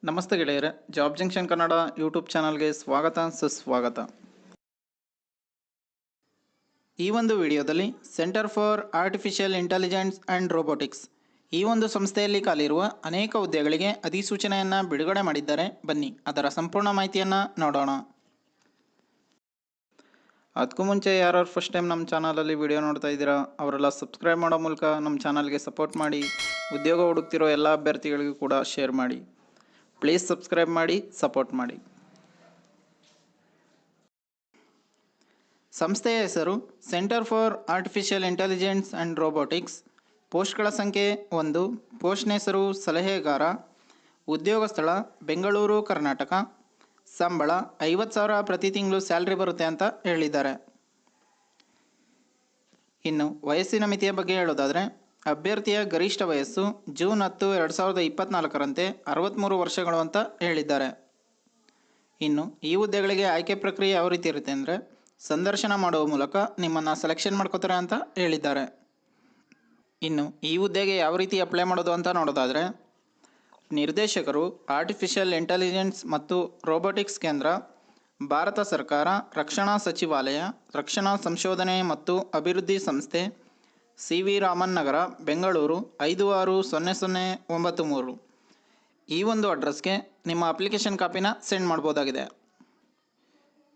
ನಮಸ್ತೆ ಗೆಳೆಯರೆ, job junction Kannada YouTube ಚಾನಲ್ಗೆ ಸ್ವಾಗತ ಸುಸ್ವಾಗತ. ಈ ಒಂದು ವಿಡಿಯೋದಲ್ಲಿ centre for artificial intelligence and robotics ಈ ಒಂದು ಸಂಸ್ಥೆಯಲ್ಲಿ ಖಾಲಿರುವ ಅನೇಕ ಹುದ್ದೆಗಳಿಗೆ ಅಧಿಸೂಚನೆಯನ್ನು ಬಿಡುಗಡೆ ಮಾಡಿದ್ದಾರೆ. ಬನ್ನಿ ಅದರ ಸಂಪೂರ್ಣ ಮಾಹಿತಿಯನ್ನು ನೋಡೋಣ. ಅದಕ್ಕೂ ಮುಂಚೆ ಯಾರು ಫಸ್ಟ್ ಟೈಮ್ ನಮ್ಮ ಚಾನಲಲ್ಲಿ ವಿಡಿಯೋ ನೋಡ್ತಾ ಇದ್ದೀರಾ ಅವರೆಲ್ಲ ಸಬ್ಸ್ಕ್ರೈಬ್ ಮಾಡೋ ಮೂಲಕ ನಮ್ಮ ಚಾನಲ್ಗೆ ಸಪೋರ್ಟ್ ಮಾಡಿ. ಉದ್ಯೋಗ ಹುಡುಕ್ತಿರೋ ಎಲ್ಲ ಅಭ್ಯರ್ಥಿಗಳಿಗೂ ಕೂಡ ಶೇರ್ ಮಾಡಿ. ಪ್ಲೀಸ್ ಸಬ್ಸ್ಕ್ರೈಬ್ ಮಾಡಿ, ಸಪೋರ್ಟ್ ಮಾಡಿ. ಸಂಸ್ಥೆಯ ಹೆಸರು centre for artificial intelligence and robotics. ಪೋಸ್ಟ್ಗಳ ಸಂಖ್ಯೆ 1. ಪೋಸ್ಟ್ನ ಹೆಸರು ಸಲಹೆಗಾರ. ಉದ್ಯೋಗ ಸ್ಥಳ ಬೆಂಗಳೂರು, ಕರ್ನಾಟಕ. ಸಂಬಳ 50,000 ಪ್ರತಿ ತಿಂಗಳು ಸ್ಯಾಲ್ರಿ ಬರುತ್ತೆ ಅಂತ ಹೇಳಿದ್ದಾರೆ. ಇನ್ನು ವಯಸ್ಸಿನ ಮಿತಿಯ ಬಗ್ಗೆ ಹೇಳೋದಾದರೆ ಅಭ್ಯರ್ಥಿಯ ಗರಿಷ್ಠ ವಯಸ್ಸು ಜೂನ್ 10, 2024ರಂತೆ 63 ವರ್ಷಗಳು ಅಂತ ಹೇಳಿದ್ದಾರೆ. ಇನ್ನು ಈ ಹುದ್ದೆಗಳಿಗೆ ಆಯ್ಕೆ ಪ್ರಕ್ರಿಯೆ ಯಾವ ರೀತಿ ಇರುತ್ತೆ ಅಂದರೆ ಸಂದರ್ಶನ ಮಾಡುವ ಮೂಲಕ ನಿಮ್ಮನ್ನು ಸೆಲೆಕ್ಷನ್ ಮಾಡ್ಕೋತಾರೆ ಅಂತ ಹೇಳಿದ್ದಾರೆ. ಇನ್ನು ಈ ಹುದ್ದೆಗೆ ಯಾವ ರೀತಿ ಅಪ್ಲೈ ಮಾಡೋದು ಅಂತ ನೋಡೋದಾದರೆ ನಿರ್ದೇಶಕರು ಆರ್ಟಿಫಿಷಿಯಲ್ ಇಂಟೆಲಿಜೆನ್ಸ್ ಮತ್ತು ರೋಬೋಟಿಕ್ಸ್ ಕೇಂದ್ರ, ಭಾರತ ಸರ್ಕಾರ, ರಕ್ಷಣಾ ಸಚಿವಾಲಯ, ರಕ್ಷಣಾ ಸಂಶೋಧನೆ ಮತ್ತು ಅಭಿವೃದ್ಧಿ ಸಂಸ್ಥೆ, CV ರಾಮನ್ ನಗರ, ಬೆಂಗಳೂರು 560093. ಈ ಒಂದು ಅಡ್ರೆಸ್ಗೆ ನಿಮ್ಮ ಅಪ್ಲಿಕೇಶನ್ ಕಾಪಿನ ಸೆಂಡ್ ಮಾಡ್ಬೋದಾಗಿದೆ.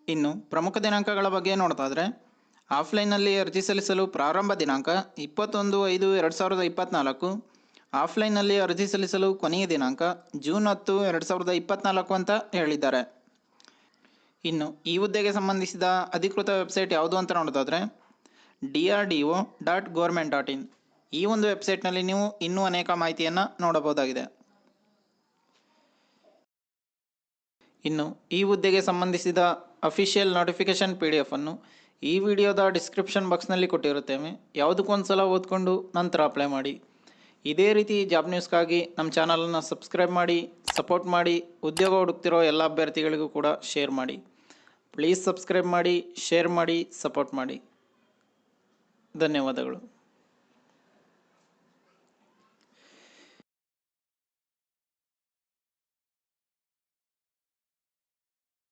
ಇನ್ನು ಪ್ರಮುಖ ದಿನಾಂಕಗಳ ಬಗ್ಗೆ ನೋಡ್ತಾಯಿದ್ರೆ ಆಫ್ಲೈನಲ್ಲಿ ಅರ್ಜಿ ಸಲ್ಲಿಸಲು ಪ್ರಾರಂಭ ದಿನಾಂಕ 21/5/2024. ಆಫ್ಲೈನ್ನಲ್ಲಿ ಅರ್ಜಿ ಸಲ್ಲಿಸಲು ಕೊನೆಯ ದಿನಾಂಕ ಜೂನ್ 10, 2024 ಅಂತ ಹೇಳಿದ್ದಾರೆ. ಇನ್ನು ಈ ಹುದ್ದೆಗೆ ಸಂಬಂಧಿಸಿದ ಅಧಿಕೃತ ವೆಬ್ಸೈಟ್ ಯಾವುದು ಅಂತ ನೋಡೋದಾದರೆ DRDO.government.in. ಈ ಒಂದು ವೆಬ್ಸೈಟ್ನಲ್ಲಿ ನೀವು ಇನ್ನೂ ಅನೇಕ ಮಾಹಿತಿಯನ್ನು ನೋಡಬಹುದಾಗಿದೆ. ಇನ್ನು ಈ ಹುದ್ದೆಗೆ ಸಂಬಂಧಿಸಿದ ಅಫಿಷಿಯಲ್ ನೋಟಿಫಿಕೇಷನ್ PDF ಅನ್ನು ಈ ವಿಡಿಯೋದ ಡಿಸ್ಕ್ರಿಪ್ಷನ್ ಬಾಕ್ಸ್ನಲ್ಲಿ ಕೊಟ್ಟಿರುತ್ತೇವೆ. ಯಾವುದಕ್ಕೊಂದು ಸಲ ಓದ್ಕೊಂಡು ನಂತರ ಅಪ್ಲೈ ಮಾಡಿ. ಇದೇ ರೀತಿ ಜಾಬ್ ನ್ಯೂಸ್ಗಾಗಿ ನಮ್ಮ ಚಾನಲನ್ನು ಸಬ್ಸ್ಕ್ರೈಬ್ ಮಾಡಿ, ಸಪೋರ್ಟ್ ಮಾಡಿ. ಉದ್ಯೋಗ ಹುಡುಕ್ತಿರೋ ಎಲ್ಲ ಅಭ್ಯರ್ಥಿಗಳಿಗೂ ಕೂಡ ಶೇರ್ ಮಾಡಿ. ಪ್ಲೀಸ್ ಸಬ್ಸ್ಕ್ರೈಬ್ ಮಾಡಿ, ಶೇರ್ ಮಾಡಿ, ಸಪೋರ್ಟ್ ಮಾಡಿ. ಧನ್ಯವಾದಗಳು.